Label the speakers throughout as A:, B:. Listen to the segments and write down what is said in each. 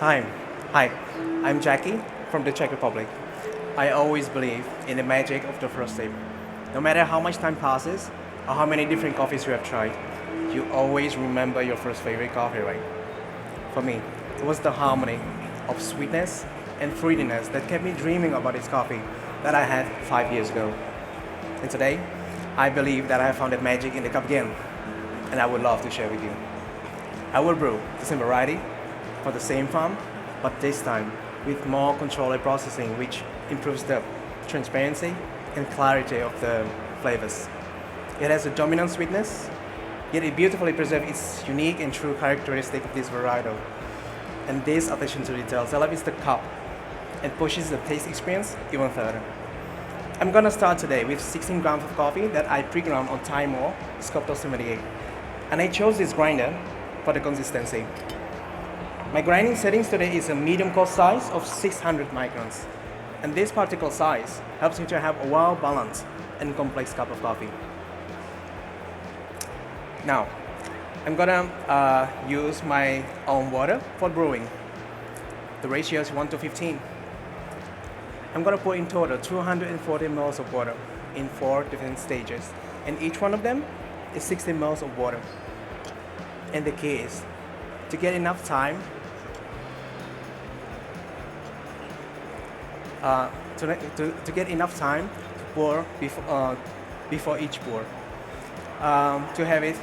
A: Time. Hi, I'm Jackie from the Czech Republic. I always believe in the magic of the first sip. No matter how much time passes or how many different coffees you have tried, you always remember your first favorite coffee, right? For me, it was the harmony of sweetness and fruitiness that kept me dreaming about this coffee that I had 5 years ago. And today, I believe that I have found that magic in the cup again, and I would love to share with you. I will brew the same variety for the same farm, but this time with more controlled processing, which improves the transparency and clarity of the flavors. It has a dominant sweetness, yet it beautifully preserves its unique and true characteristic of this varietal. And this attention to details elevates the cup and pushes the taste experience even further. I'm gonna start today with 16 grams of coffee that I pre-ground on Timor Sculptor 78. And I chose this grinder for the consistency. My grinding settings today is a medium coarse size of 600 microns. And this particle size helps me to have a well-balanced and complex cup of coffee. Now, I'm gonna use my own water for brewing. The ratio is 1 to 15. I'm gonna put in total 240 ml of water in 4 different stages, and each one of them is 60 ml of water. And the key is to get enough time to get enough time to pour before each pour, to have it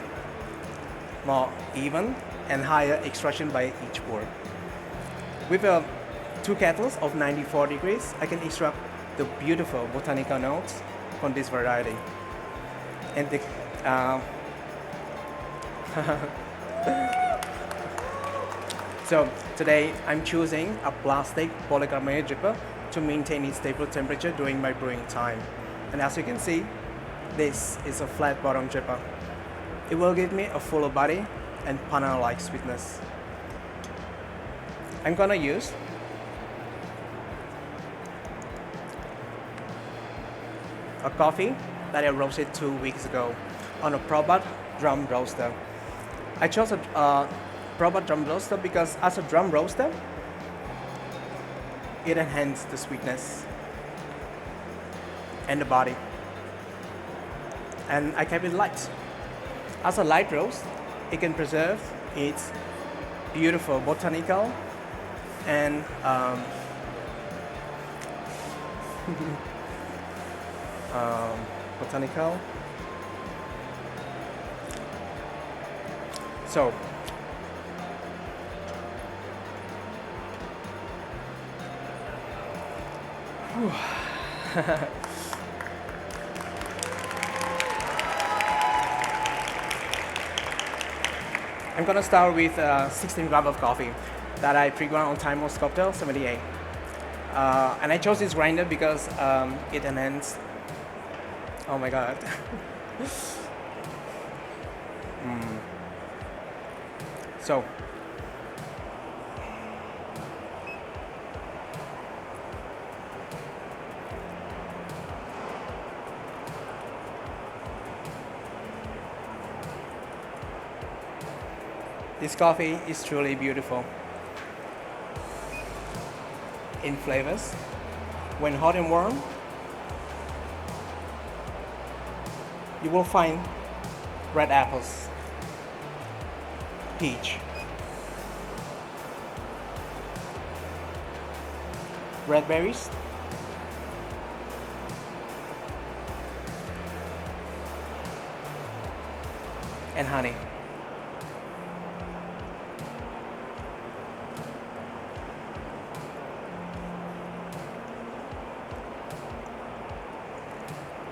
A: more even and higher extraction by each pour. With two kettles of 94 degrees, I can extract the beautiful botanical notes from this variety. And the so today I'm choosing a plastic polycarbonate dripper to maintain its stable temperature during my brewing time. And as you can see, this is a flat bottom dripper. It will give me a fuller body and panel-like sweetness. I'm gonna use a coffee that I roasted 2 weeks ago on a Probat drum roaster. I chose a Probat drum roaster because as a drum roaster, it enhances the sweetness and the body. And I kept it light. As a light roast, it can preserve its beautiful botanical and botanical. So, I'm gonna start with 16 grams of coffee that I pre-ground on Timor Sculptor 78. And I chose this grinder because it enhanced. Oh my god. So, this coffee is truly beautiful in flavors. When hot and warm, you will find red apples, peach, red berries, and honey.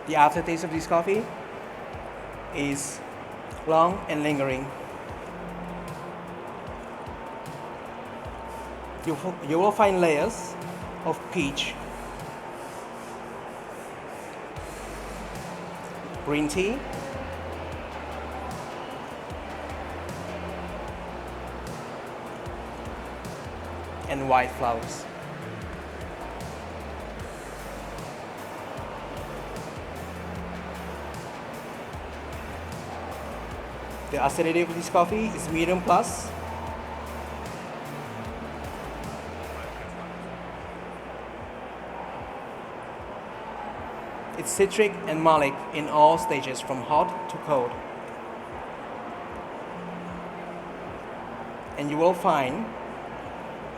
A: The aftertaste of this coffee is long and lingering. You will find layers of peach, green tea, and white flowers. The acidity of this coffee is medium plus. It's citric and malic in all stages from hot to cold. And you will find,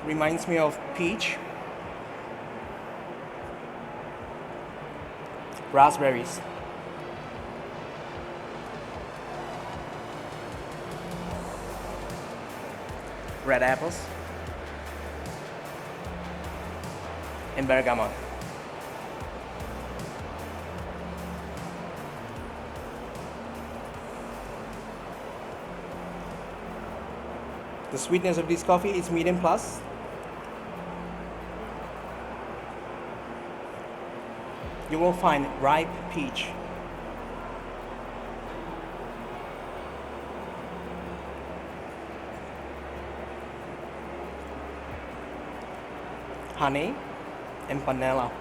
A: reminds me of peach, raspberries, red apples, and bergamot. The sweetness of this coffee is medium plus. You will find ripe peach, honey, and vanilla.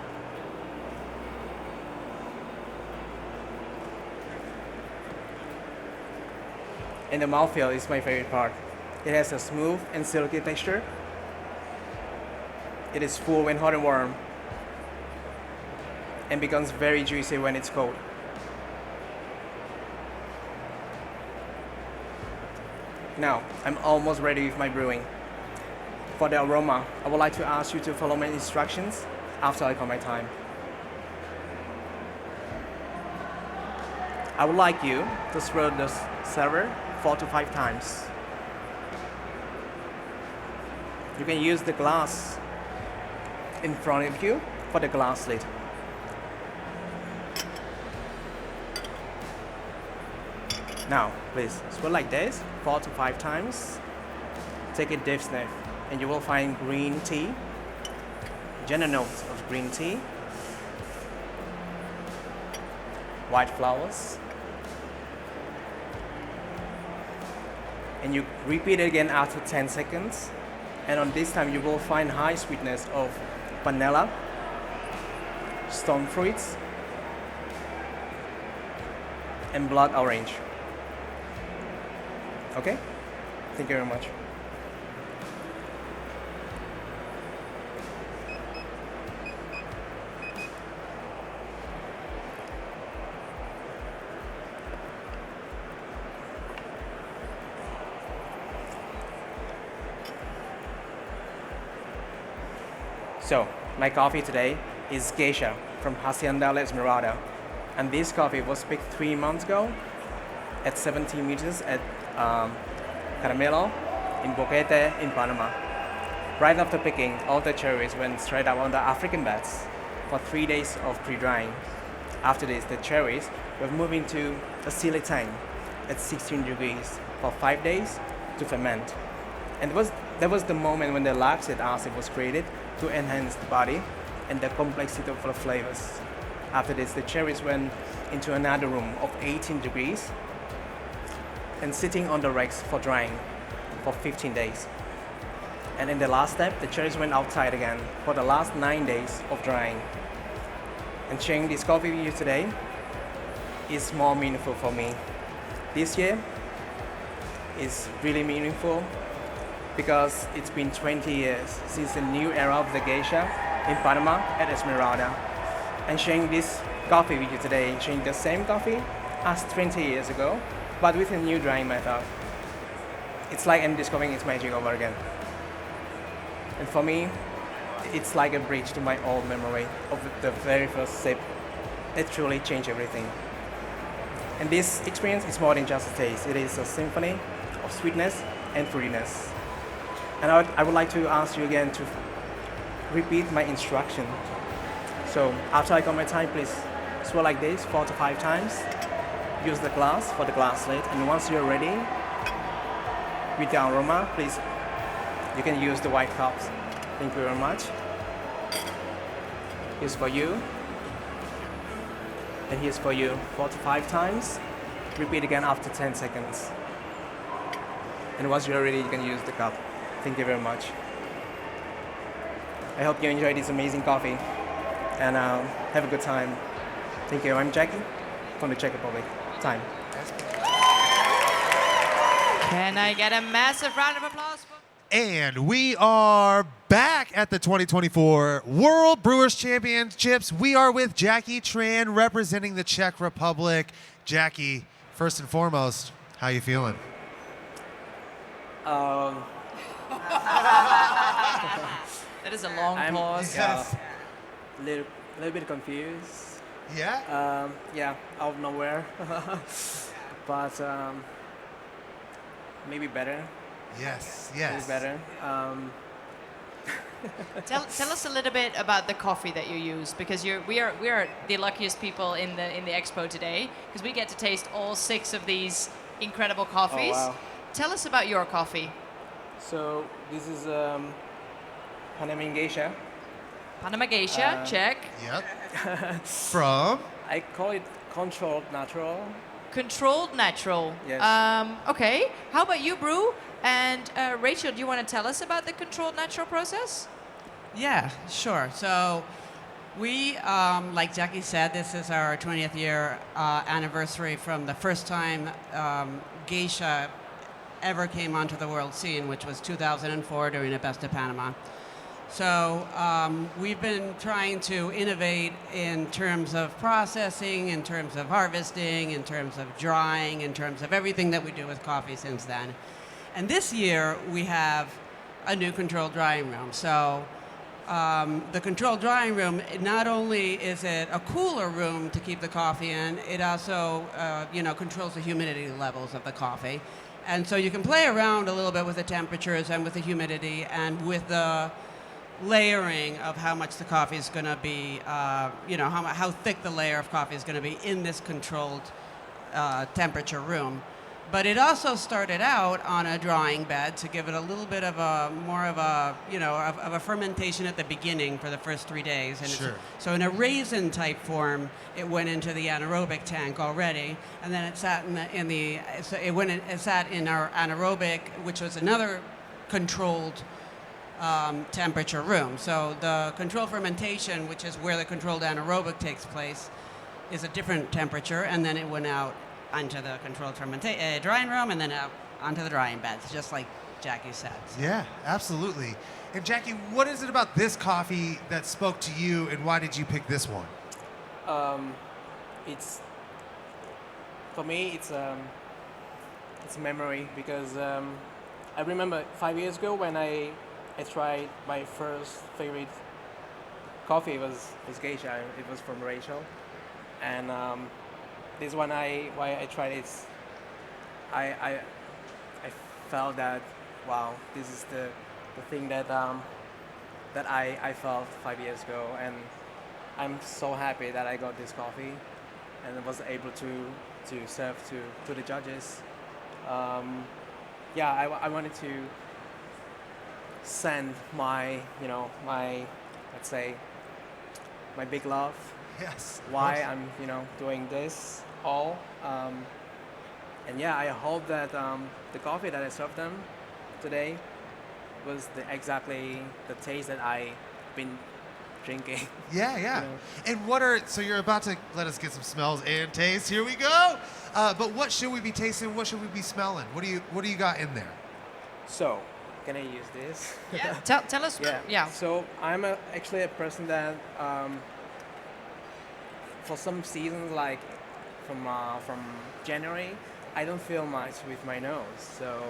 A: And the mouthfeel is my favorite part. It has a smooth and silky texture. It is full when hot and warm, and becomes very juicy when it's cold. Now, I'm almost ready with my brewing. For the aroma, I would like to ask you to follow my instructions after I call my time. I would like you to swirl the server 4 to 5 times. You can use the glass in front of you for the glass lid. Now, please swirl like this 4 to 5 times. Take a deep sniff, and you will find green tea, general notes of green tea, white flowers, and you repeat it again after 10 seconds. And on this time, you will find high sweetness of vanilla, stone fruits, and blood orange. Okay? Thank you very much. So, my coffee today is Geisha from Hacienda La Esmeralda. And this coffee was picked 3 months ago at 17 meters at Caramelo in Boquete in Panama. Right after picking, all the cherries went straight up on the African beds for 3 days of pre-drying. After this, the cherries were moved into a sealer tank at 16 degrees for 5 days to ferment. And that was the moment when the lactic acid was created to enhance the body and the complexity of the flavors. After this, the cherries went into another room of 18 degrees and sitting on the racks for drying for 15 days. And in the last step, the cherries went outside again for the last 9 days of drying. And sharing this coffee with you today is more meaningful for me. This year is really meaningful because it's been 20 years since the new era of the geisha in Panama at Esmeralda. And sharing this coffee with you today, sharing the same coffee as 20 years ago, but with a new drying method. It's like I'm discovering its magic over again. And for me, it's like a bridge to my old memory of the very first sip. It truly changed everything. And this experience is more than just a taste. It is a symphony of sweetness and fruitiness. And I would like to ask you again to repeat my instruction. So after I got my time, please swirl like this 4 to 5 times. Use the glass for the glass lid. And once you're ready with the aroma, please, you can use the white cups. Thank you very much. Here's for you. And here's for you 4 to 5 times. Repeat again after 10 seconds. And once you're ready, you can use the cup. Thank you very much. I hope you enjoyed this amazing coffee and have a good time. Thank you. I'm Jackie from the Czech Republic. Time.
B: Can I get a massive round of applause for And we are back at the 2024 World Brewers Championships. We are with Jackie Tran representing the Czech Republic. Jackie, first and foremost, how you feeling?
A: Um,
C: That is a long pause.
B: Yes.
A: little bit confused.
B: Yeah?
A: Yeah, out of nowhere. But maybe better.
B: Yes,
A: Maybe
B: yes.
A: better.
C: Tell us a little bit about the coffee that you use, because we are the luckiest people in the expo today, because we get to taste all 6 of these incredible coffees.
A: wow.
C: Tell us about your coffee.
A: So this is Panama Geisha.
C: Panama Geisha, Czech.
B: Yep. From?
A: I call it controlled natural.
C: Controlled natural.
A: Yes.
C: Okay. How about you, Brew? And Rachel, do you want to tell us about the controlled natural process?
D: Yeah, sure. So we, like Jackie said, this is our 20th year anniversary from the first time geisha ever came onto the world scene, which was 2004 during the Best of Panama. So we've been trying to innovate in terms of processing, in terms of harvesting, in terms of drying, in terms of everything that we do with coffee since then. And this year we have a new controlled drying room. So the controlled drying room, not only is it a cooler room to keep the coffee in, it also controls the humidity levels of the coffee. And so you can play around a little bit with the temperatures and with the humidity and with the layering of how much the coffee is going to be, how thick the layer of coffee is going to be in this controlled temperature room. But it also started out on a drying bed to give it a little bit of a of a fermentation at the beginning for the first 3 days. And
B: Sure.
D: so in a raisin type form, it went into the anaerobic tank already, and then it sat it sat in our anaerobic, which was another controlled temperature room. So the controlled fermentation, which is where the controlled anaerobic takes place, is a different temperature, and then it went out onto the controlled drying room, and then out onto the drying beds, just like Jackie said.
B: Yeah, absolutely. And Jackie, what is it about this coffee that spoke to you, and why did you pick this one?
A: It's for me. It's a memory because I remember 5 years ago when I tried my first favorite coffee. It was geisha. It was from Rachel, and this one why I tried it. I felt that wow, this is the thing that I felt 5 years ago, and I'm so happy that I got this coffee and was able to serve to the judges. I wanted to send my let's say my big love.
B: Yes. of
A: Why
B: course.
A: I'm doing this all, and I hope that the coffee that I served them today was exactly the taste that I've been drinking.
B: Yeah.
A: You know.
B: And so you're about to let us get some smells and taste. Here we go. But what should we be tasting? What should we be smelling? What do you got in there?
A: So, can I use this?
C: Yeah. Tell us. Yeah.
A: So I'm actually a person that for some seasons, like from January, I don't feel much with my nose. So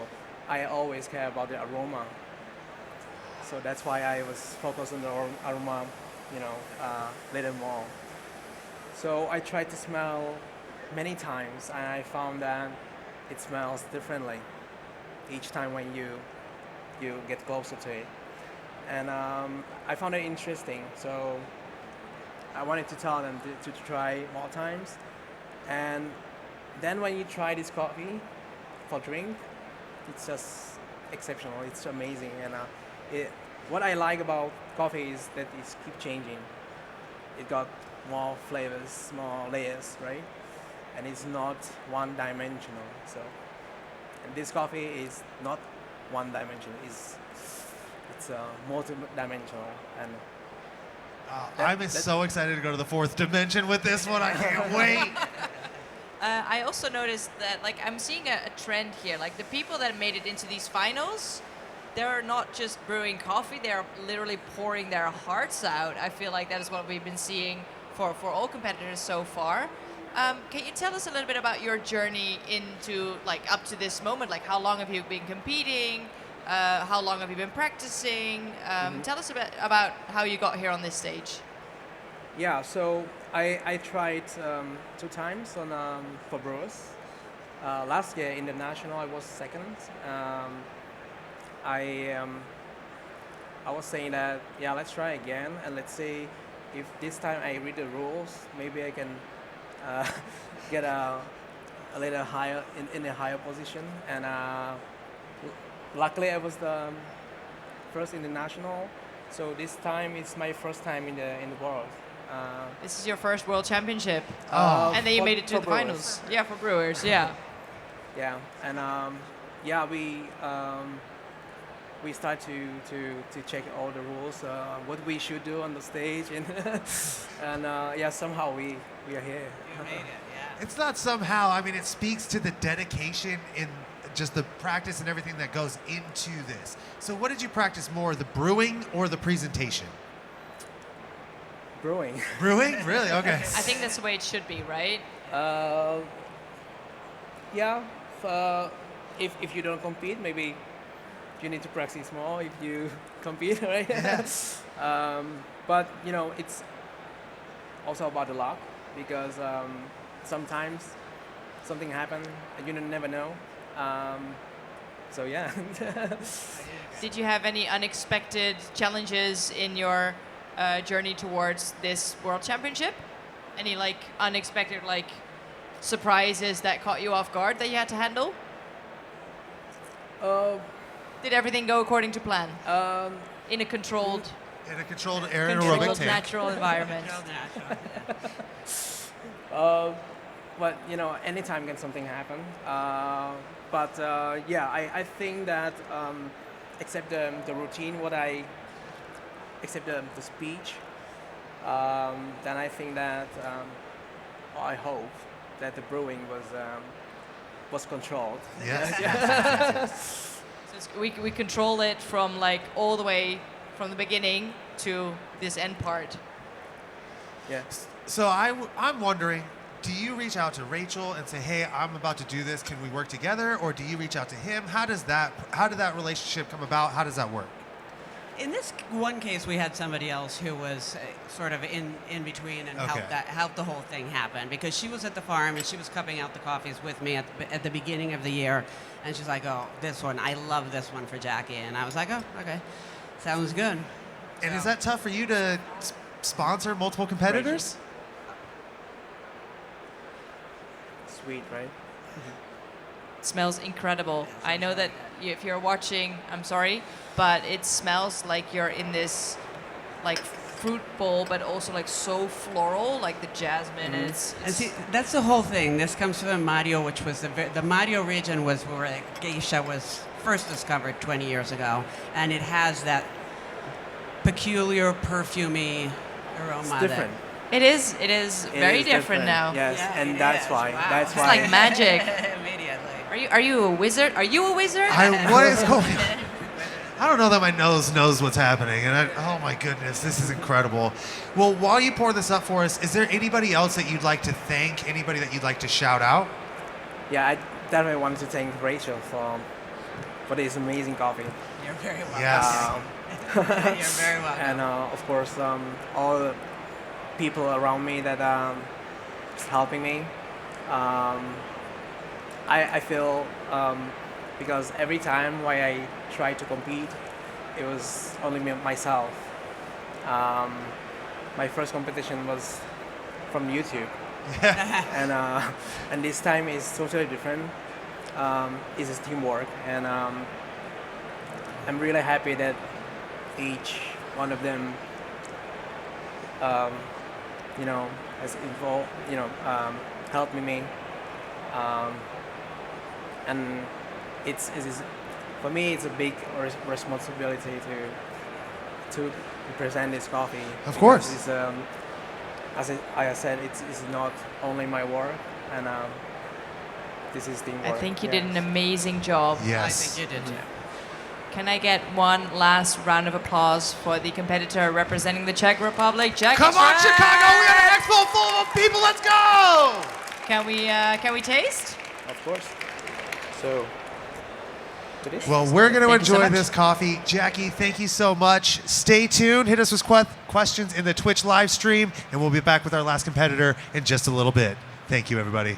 A: I always care about the aroma. So that's why I was focused on the aroma, little more. So I tried to smell many times, and I found that it smells differently each time when you get closer to it. And I found it interesting. So I wanted to tell them to try more times. And then when you try this coffee for drink, it's just exceptional. It's amazing. And what I like about coffee is that it keeps changing. It got more flavors, more layers, right? And it's not one-dimensional. So, and this coffee is not one-dimensional. It's multi-dimensional. And
B: I'm so excited to go to the fourth dimension with this one. I can't wait.
C: I also noticed that, I'm seeing a trend here. Like, the people that made it into these finals, they're not just brewing coffee, they're literally pouring their hearts out. I feel like that is what we've been seeing for all competitors so far. Can you tell us a little bit about your journey into, like, up to this moment? Like, how long have you been competing? How long have you been practicing? Tell us a bit about how you got here on this stage.
A: Yeah, so I tried 2 times on for Brewers. Last year in the national, I was second. I was saying that, yeah, let's try again and let's see if this time I read the rules, maybe I can get a little higher in a higher position. And luckily, I was the first in the national. So this time it's my first time in the world.
C: This is your first World Championship. And then you
A: for-
C: made it to
A: for
C: the
A: Brewers.
C: finals. Yeah, for Brewers, yeah.
A: Yeah, and yeah, we start to check all the rules, what we should do on the stage, and yeah, somehow we are here.
D: You made it, yeah.
B: It's not somehow. I mean, it speaks to the dedication in just the practice and everything that goes into this. So what did you practice more, the brewing or the presentation?
A: Brewing.
B: Brewing? Really? Okay.
C: I think that's the way it should be, right?
A: Yeah, if you don't compete, maybe you need to practice more if you compete, right?
B: Yes.
A: But you know, it's also about the luck because sometimes something happens and you never know. So yeah.
C: Did you have any unexpected challenges in your journey towards this World Championship? Any like unexpected like surprises that caught you off guard that you had to handle? Did everything go according to plan? In a controlled,
B: In a controlled aerobic tank.
C: natural environment?
A: But you know, anytime can something happen. But yeah, I think that except the routine, except the speech, then I think that I hope that the brewing was controlled.
B: Yes.
C: So we control it from like all the way from the beginning to this end part.
A: Yeah.
B: So I'm wondering, do you reach out to Rachel and say, hey, I'm about to do this, can we work together? Or do you reach out to him? How did that relationship come about? How does that work?
D: In this one case, we had somebody else who was sort of in between and
B: Okay.
D: helped the whole thing happen, because she was at the farm and she was cupping out the coffees with me at the beginning of the year, and she's like, oh, this one, I love this one for Jackie, and I was like, oh, okay, sounds good.
B: And is
D: So-
B: that tough for you to sponsor multiple competitors?
A: Sweet, right?
C: It smells incredible. I know that if you're watching, I'm sorry, but it smells like you're in this like fruit bowl, but also like so floral, like the jasmine. And
D: And see, that's the whole thing. This comes from Mario, which was the Mario region was where geisha was first discovered 20 years ago, and it has that peculiar perfumey aroma.
A: It's
D: that-
A: different.
C: it is
A: It
C: very
A: is
C: different now.
A: Yes,
D: Yeah,
A: and
D: it
A: that's
D: is.
A: why.
D: Wow.
A: That's
C: It's
A: why.
C: like magic.
D: Immediately.
C: Are you a wizard? Are you a wizard?
B: What is going on? I don't know that my nose knows what's happening. And oh my goodness, this is incredible. Well, while you pour this up for us, is there anybody else that you'd like to thank? Anybody that you'd like to shout out?
A: Yeah, I definitely want to thank Rachel for this amazing coffee.
D: You're very welcome.
B: Yes.
D: You're very welcome.
A: And of course, all the people around me that is helping me. I feel because every time when I try to compete, it was only myself. My first competition was from YouTube, and this time is totally different. It's teamwork, and I'm really happy that each one of them, has involved, helped me, and it's for me it's a big responsibility to present this coffee.
B: Of course.
A: Because it's, as I said, it's not only my work, and this is teamwork.
C: I think you did an amazing job.
B: Yes.
D: I think you did too.
C: Can I get one last round of applause for the competitor representing the Czech Republic, Jackie
B: Come on,
C: Tran?
B: Chicago! We got an expo full of people. Let's go!
C: Can we taste?
A: Of course. So, delicious.
B: Well, we're going to
C: Thank you so
B: enjoy
C: much.
B: this coffee. Jackie, thank you so much. Stay tuned. Hit us with questions in the Twitch live stream, and we'll be back with our last competitor in just a little bit. Thank you, everybody.